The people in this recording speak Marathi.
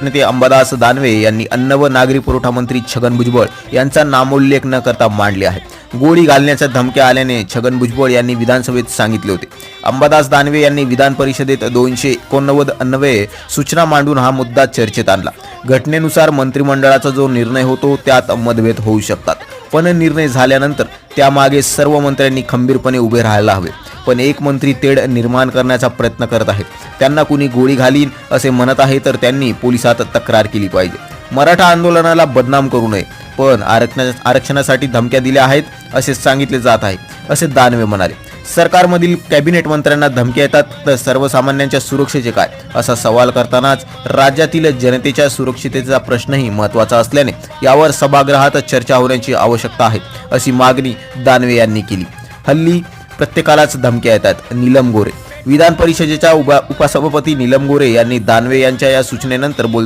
नेते अंबादास दानवे यांनी अन्न व नागरी पुरवठा मंत्री छगन भुजबळ यांचा नामोल्लेख न करता मांडले आहे. गोळी घालण्याच्या धमक्या आल्याने छगन भुजबळ यांनी विधानसभेत सांगितले होते. अंबादास दानवे यांनी विधान परिषदेत 289 अन्वये सूचना मांडून हा मुद्दा चर्चेत आणला. घटनेनुसार मंत्रिमंडळाचा जो निर्णय होतो त्यात मतभेद होऊ शकतात, पण निर्णय झाल्यानंतर त्यामागे सर्व मंत्र्यांनी खंबीरपणे उभे राहायला हवे. पण एक मंत्री तेढ निर्माण करण्याचा प्रयत्न करत आहेत. त्यांना कुणी गोळी घालीन असे म्हणत आहे तर त्यांनी पोलिसात तक्रार केली पाहिजे. मराठा आंदोलनाला बदनाम करू नये, पण आरक्षणासाठी धमक्या दिल्या आहेत असे सांगितले जात आहे असे दानवे म्हणाले. सरकारमधील कॅबिनेट मंत्र्यांना धमक्या येतात तर सर्वसामान्यांच्या सुरक्षेचे काय असा सवाल करतानाच राज्यातील जनतेच्या सुरक्षिततेचा प्रश्नही महत्त्वाचा असल्याने यावर सभागृहात चर्चा होण्याची आवश्यकता आहे अशी मागणी दानवे यांनी केली. हल्ली प्रत्येकालाच धमक्या येतात. नीलम गोरे विधान परिषदेच्या उपसभापती नीलम गोरे यांनी दानवे यांच्या या सूचनेनंतर